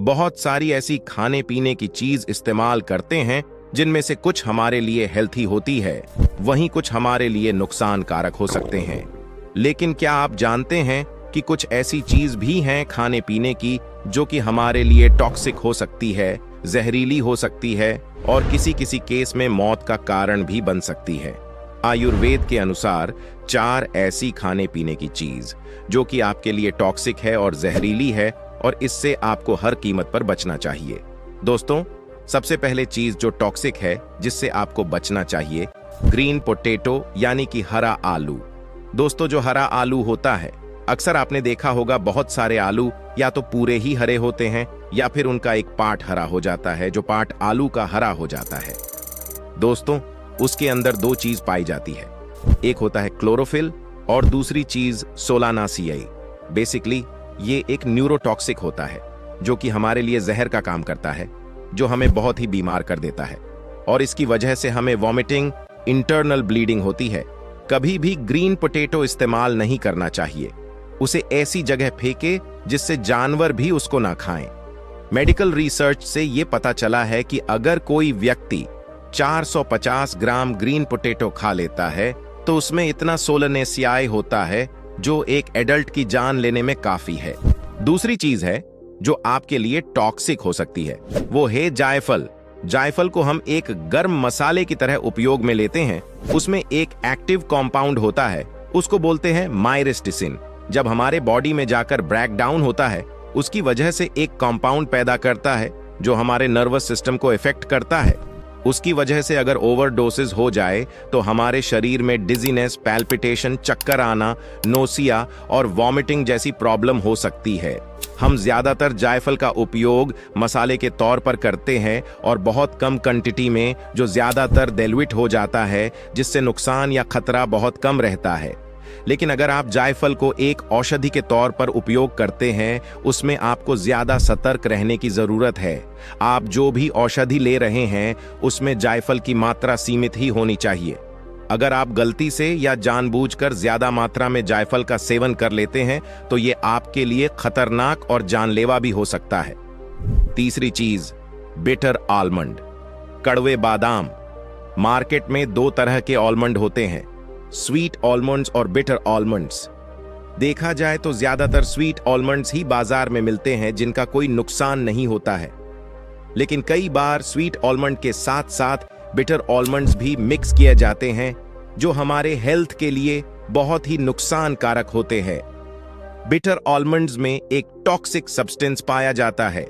बहुत सारी ऐसी खाने पीने की चीज इस्तेमाल करते हैं जिनमें से कुछ हमारे लिए हेल्थी होती है, वहीं कुछ हमारे लिए नुकसानकारक हो सकते हैं। लेकिन क्या आप जानते हैं कि कुछ ऐसी चीज भी हैं खाने पीने की जो कि हमारे लिए टॉक्सिक हो सकती है, जहरीली हो सकती है और किसी किसी केस में मौत का कारण भी बन सकती है। आयुर्वेद के अनुसार 4 ऐसी खाने पीने की चीज जो कि आपके लिए टॉक्सिक है और जहरीली है और इससे आपको हर कीमत पर बचना चाहिए। दोस्तों, सबसे पहले चीज जो टॉक्सिक है जिससे आपको बचना चाहिए, ग्रीन पोटैटो यानी कि हरा आलू। दोस्तों, जो हरा आलू होता है, अक्सर आपने देखा होगा बहुत सारे आलू या तो पूरे ही हरे होते हैं या फिर उनका एक पार्ट हरा हो जाता है, जो पार्ट आलू का हरा हो जाता है। दोस्तों, उसके अंदर 2 चीज पाई जाती है, एक होता है क्लोरोफिल और दूसरी चीज सोलानासियाई। बेसिकली ये एक न्यूरोटॉक्सिक होता है जो कि हमारे लिए जहर का काम करता है, जो हमें बहुत ही बीमार कर देता है और इसकी वजह से हमें वॉमिटिंग, इंटरनल ब्लीडिंग होती है। कभी भी ग्रीन पोटैटो इस्तेमाल नहीं करना चाहिए। उसे ऐसी जगह फेंके जिससे जानवर भी उसको ना खाएं। मेडिकल रिसर्च से यह पता चला है कि अगर कोई व्यक्ति 450 ग्राम ग्रीन पोटैटो खा लेता है तो उसमें इतना सोलानेसियाई होता है जो एक एडल्ट की जान लेने में काफी है। दूसरी चीज है जो आपके लिए टॉक्सिक हो सकती है, वो है जायफल। जायफल को हम एक गर्म मसाले की तरह उपयोग में लेते हैं। उसमें एक एक्टिव कंपाउंड होता है, उसको बोलते हैं माइरिस्टिसिन। जब हमारे बॉडी में जाकर ब्रेक डाउन होता है, उसकी वजह से एक कंपाउंड पैदा करता है जो हमारे नर्वस सिस्टम को इफेक्ट करता है। उसकी वजह से अगर ओवरडोसेज हो जाए तो हमारे शरीर में डिजीनेस, पैल्पिटेशन, चक्कर आना, नोसिया और वॉमिटिंग जैसी प्रॉब्लम हो सकती है। हम ज्यादातर जायफल का उपयोग मसाले के तौर पर करते हैं और बहुत कम क्वांटिटी में, जो ज्यादातर दिलुइट हो जाता है, जिससे नुकसान या खतरा बहुत कम रहता है। लेकिन अगर आप जायफल को एक औषधि के तौर पर उपयोग करते हैं, उसमें आपको ज्यादा सतर्क रहने की जरूरत है। आप जो भी औषधि ले रहे हैं उसमें जायफल की मात्रा सीमित ही होनी चाहिए। अगर आप गलती से या जानबूझकर ज्यादा मात्रा में जायफल का सेवन कर लेते हैं तो ये आपके लिए खतरनाक और जानलेवा भी हो सकता है। तीसरी चीज, बिटर आलमंड, कड़वे बादाम। मार्केट में 2 तरह के आलमंड होते हैं, स्वीट आलमंड्स और बिटर आलमंड्स। देखा जाए तो ज्यादातर स्वीट आलमंड्स ही बाजार में मिलते हैं जिनका कोई नुकसान नहीं होता है, लेकिन कई बार स्वीट आलमंड के साथ साथ बिटर आलमंड्स भी मिक्स किए जाते हैं जो हमारे हेल्थ के लिए बहुत ही नुकसानकारक होते हैं। बिटर आलमंड्स में एक टॉक्सिक सब्सटेंस पाया जाता है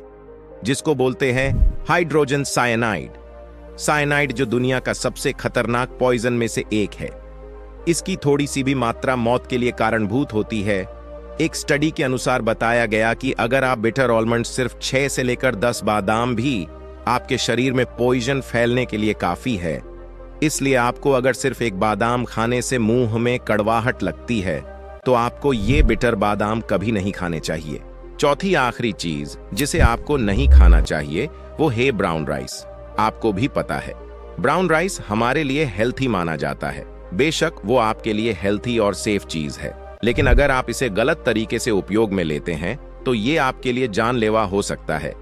जिसको बोलते हैं हाइड्रोजन साइनाइड। साइनाइड जो दुनिया का सबसे खतरनाक पॉइजन में से एक है। इसकी थोड़ी सी भी मात्रा मौत के लिए कारणभूत होती है। एक स्टडी के अनुसार बताया गया कि अगर आप बिटर आलमंड सिर्फ 6 से लेकर 10 बादाम भी आपके शरीर में पॉइजन फैलने के लिए काफी है। इसलिए आपको अगर सिर्फ एक बादाम खाने से मुंह में कड़वाहट लगती है तो आपको ये बिटर बादाम कभी नहीं खाने चाहिए। चौथी आखिरी चीज जिसे आपको नहीं खाना चाहिए वो है ब्राउन राइस। आपको भी पता है ब्राउन राइस हमारे लिए हेल्थी माना जाता है। बेशक वो आपके लिए हेल्थी और सेफ चीज है, लेकिन अगर आप इसे गलत तरीके से उपयोग में लेते हैं तो ये आपके लिए जानलेवा हो सकता है।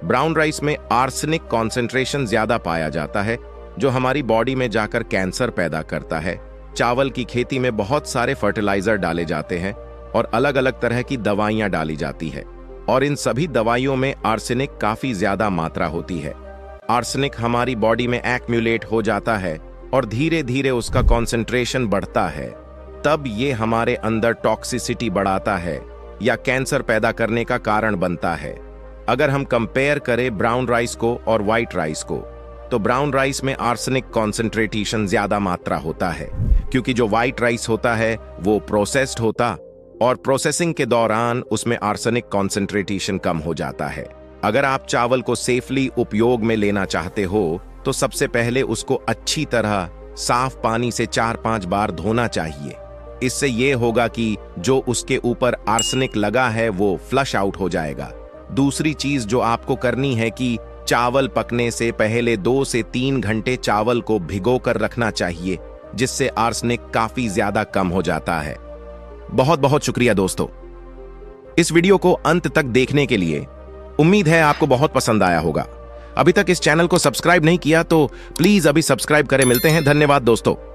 ब्राउन राइस में आर्सेनिक कॉन्सेंट्रेशन ज्यादा पाया जाता है जो हमारी बॉडी में जाकर कैंसर पैदा करता है। चावल की खेती में बहुत सारे फर्टिलाइजर डाले जाते हैं और अलग अलग तरह की दवाइयां डाली जाती है और इन सभी दवाइयों में आर्सेनिक काफी ज्यादा मात्रा होती है। आर्सेनिक हमारी बॉडी में एक्यूमुलेट हो जाता है और धीरे धीरे उसका कॉन्सेंट्रेशन बढ़ता है। तब ये हमारे अंदर टॉक्सिसिटी बढ़ाता है या कैंसर पैदा करने का कारण बनता है। अगर हम कंपेयर करें ब्राउन राइस को और व्हाइट राइस को, तो ब्राउन राइस में आर्सेनिक कॉन्सेंट्रेशन ज्यादा मात्रा होता है, क्योंकि जो व्हाइट राइस होता है वो प्रोसेस्ड होता और प्रोसेसिंग के दौरान उसमें आर्सेनिक कॉन्सेंट्रेशन कम हो जाता है। अगर आप चावल को सेफली उपयोग में लेना चाहते हो तो सबसे पहले उसको अच्छी तरह साफ पानी से 4-5 बार धोना चाहिए। इससे यह होगा कि जो उसके ऊपर आर्सेनिक लगा है वो फ्लश आउट हो जाएगा। दूसरी चीज जो आपको करनी है कि चावल पकने से पहले 2 से 3 घंटे चावल को भिगो कर रखना चाहिए, जिससे आर्सेनिक काफी ज्यादा कम हो जाता है। बहुत बहुत शुक्रिया दोस्तों इस वीडियो को अंत तक देखने के लिए। उम्मीद है आपको बहुत पसंद आया होगा। अभी तक इस चैनल को सब्सक्राइब नहीं किया तो प्लीज अभी सब्सक्राइब करें। मिलते हैं, धन्यवाद दोस्तों।